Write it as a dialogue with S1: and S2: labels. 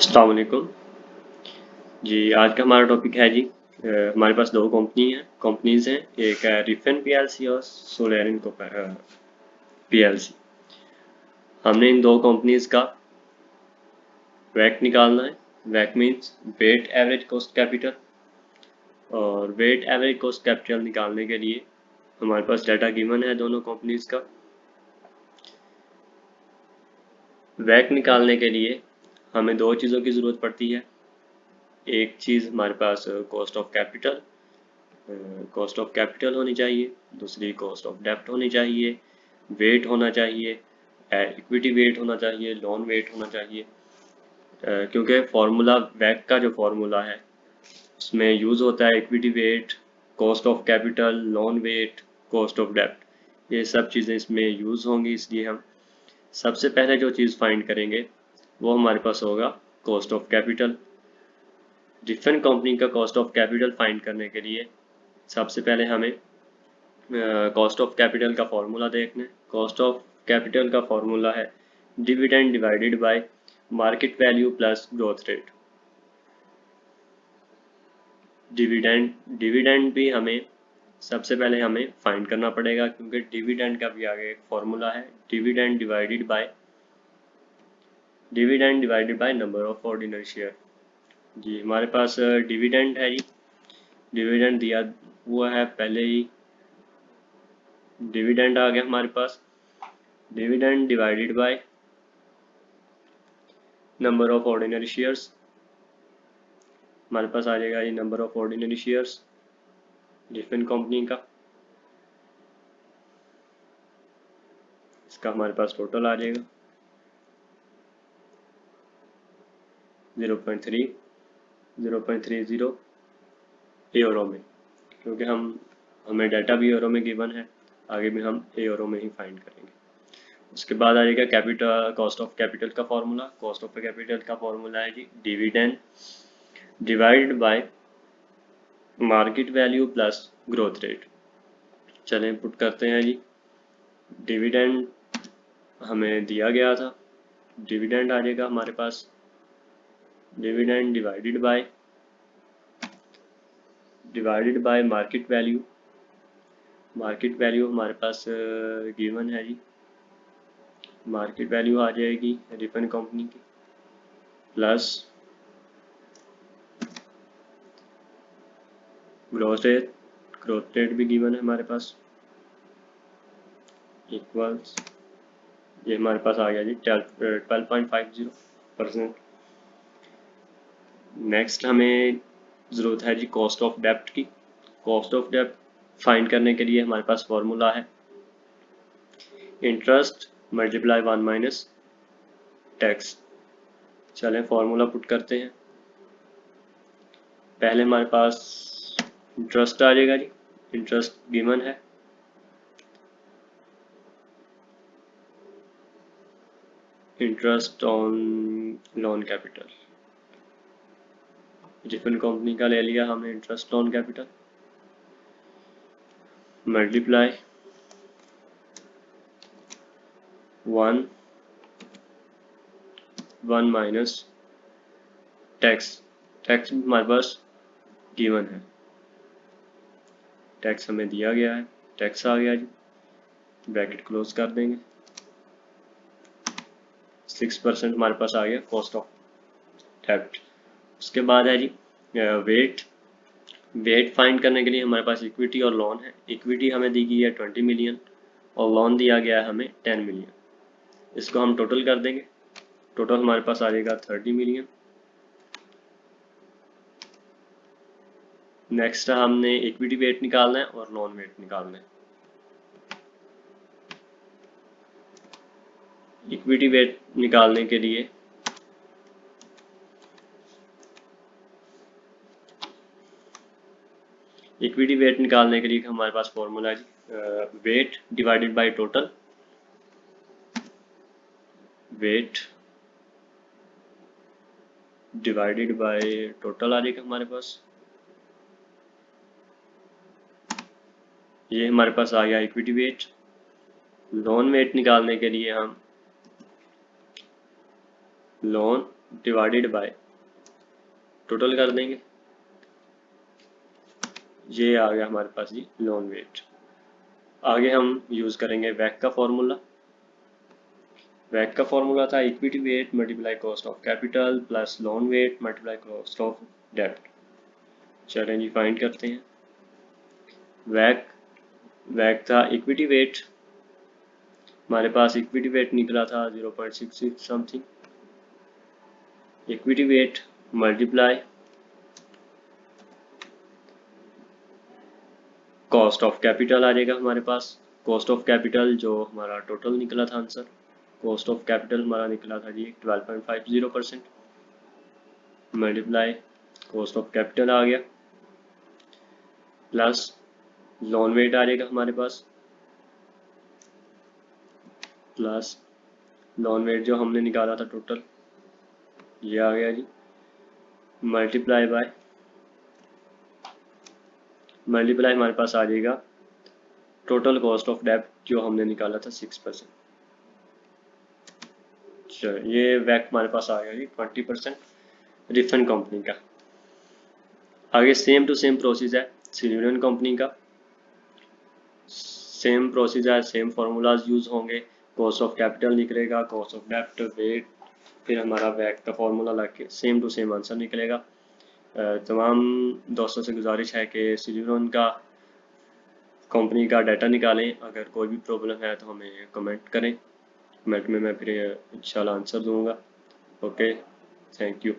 S1: अस्सलाम वालेकुम जी। आज का हमारा टॉपिक है जी हमारे पास दो कंपनीज हैं। एक है रिफिन पीएलसी और सोलेरिन को पीएलसी। हमने इन दो कंपनीज का वैक निकालना है। वैक means weight average cost capital, और वेट एवरेज कॉस्ट कैपिटल निकालने के लिए हमारे पास डाटा गिवन है दोनों कंपनीज का। वैक निकालने के लिए हमें दो चीज़ों की ज़रूरत पड़ती है। एक चीज़ हमारे पास कॉस्ट ऑफ कैपिटल होनी चाहिए, दूसरी कॉस्ट ऑफ डेब्ट होनी चाहिए, वेट होना चाहिए, इक्विटी वेट होना चाहिए, लोन वेट होना चाहिए। क्योंकि फार्मूला वैक का जो फार्मूला है उसमें यूज़ होता है equity weight, cost of capital, loan weight, cost of डेब्ट। ये सब चीज़ें इसमें यूज़ होंगी, इसलिए हम सबसे पहले जो चीज़ फाइंड करेंगे वो हमारे पास होगा cost of capital. Different company का कॉस्ट ऑफ कैपिटल फाइंड करने के लिए सबसे पहले हमें कॉस्ट ऑफ कैपिटल का फॉर्मूला देखना है। कॉस्ट ऑफ कैपिटल का फॉर्मूला है dividend divided by market value plus growth rate. Dividend भी हमें सबसे पहले हमें फाइंड करना पड़ेगा, क्योंकि डिविडेंड का भी आगे एक फॉर्मूला है dividend divided by number of ordinary share. जी, हमारे पास डिविडेंड है जी, डिविडेंड दिया हुआ है पहले ही, डिविडेंड आ गया हमारे पास। Dividend divided by number of ordinary shares, हमारे पास आ जाएगा ये number of ordinary shares different company का। इसका हमारे पास टोटल आ जाएगा 0.30 यूरो में, क्योंकि हमें डाटा भी यूरो में गिवन है, आगे भी हम यूरो में ही फाइंड करेंगे। उसके बाद आ जाएगा कैपिटल, कॉस्ट ऑफ कैपिटल का फॉर्मूला। कॉस्ट ऑफ कैपिटल का फॉर्मूला है जी dividend divided by market value plus growth rate. चलें पुट करते हैं जी। डिविडेंड हमें दिया गया था, डिविडेंड आ जाएगा हमारे पास dividend divided by market value. Market value हमारे पास गिवन है जी, मार्केट वैल्यू आ जाएगी रिफन कंपनी की प्लस ग्रोथ रेट भी गिवन है हमारे पास इक्वल्स, ये हमारे पास आ गया जी 12.50%। नेक्स्ट हमें ज़रूरत है जी कॉस्ट ऑफ डेब्ट की। कॉस्ट ऑफ डेब्ट फाइंड करने के लिए हमारे पास फॉर्मूला है इंटरेस्ट मल्टीप्लाई 1 माइनस टैक्स। चलें फॉर्मूला पुट करते हैं। पहले हमारे पास इंटरेस्ट आ जाएगा जी, इंटरेस्ट गिवन है interest on loan capital, different company का ले लिया हमने interest on capital, multiply 1 minus tax. Tax हमारे पास गिवन है, टैक्स हमें दिया गया है, टैक्स आ गया जी, ब्रैकेट क्लोज कर देंगे। 6% हमारे पास आ गया कॉस्ट ऑफ डेब्ट। उसके बाद है जी वेट फाइंड करने के लिए हमारे पास इक्विटी और लोन है। इक्विटी हमें दी गई है 20 मिलियन और लोन दिया गया है हमें 10 मिलियन। इसको हम टोटल कर देंगे, टोटल हमारे पास आ जाएगा 30 मिलियन। नेक्स्ट हमने इक्विटी वेट निकालना है और लोन वेट निकालना है। इक्विटी वेट निकालने के लिए हमारे पास फॉर्मूला है weight divided by total. Weight divided by total आ जाएगा हमारे पास, ये हमारे पास आ गया इक्विटी वेट। लोन वेट निकालने के लिए हम लोन डिवाइडेड बाय टोटल कर देंगे। ये आ गया हमारे पास जी लोन वेट। आगे हम यूज़ करेंगे वैक का फॉर्मूला। वैक का फॉर्मूला था equity weight multiply cost of capital plus lone wait multiply cost of डेब्ट। चलें जी फाइंड करते हैं। वैक वैक था इक्विटी वेट, हमारे पास इक्विटी वेट निकला था 0.66 something. Equity weight multiply cost of capital आ जाएगा हमारे पास। कॉस्ट ऑफ कैपिटल जो हमारा टोटल निकला था आंसर, कॉस्ट ऑफ कैपिटल हमारा निकला था जी 12.50% मल्टीप्लाई कॉस्ट ऑफ कैपिटल आ गया प्लस लोन वेट आ जाएगा हमारे पास, प्लस लोन वेट जो हमने निकाला था टोटल ये आ गया जी, मल्टीप्लाई हमारे पास आ जाएगा टोटल कॉस्ट ऑफ डेब्ट जो हमने निकाला था 6%। चलो ये वैक हमारे पास आ गया जी 20% रिफंड कंपनी का। आगे सेम टू सेम प्रोसेस है सिल्यूरियन कंपनी का। सेम प्रोसेस है, सेम फार्मूलाज यूज होंगे। कॉस्ट ऑफ कैपिटल निकलेगा, कॉस्ट ऑफ डेब्ट, वेट, फिर हमारा वैक का फॉर्मूला लग के सेम टू सेम आंसर निकलेगा। तमाम दोस्तों से गुजारिश है कि सिल्यूरियन का कंपनी का डाटा निकालें। अगर कोई भी प्रॉब्लम है तो हमें कमेंट करें, कमेंट में मैं फिर इंशाल्लाह आंसर दूंगा। Okay, thank you.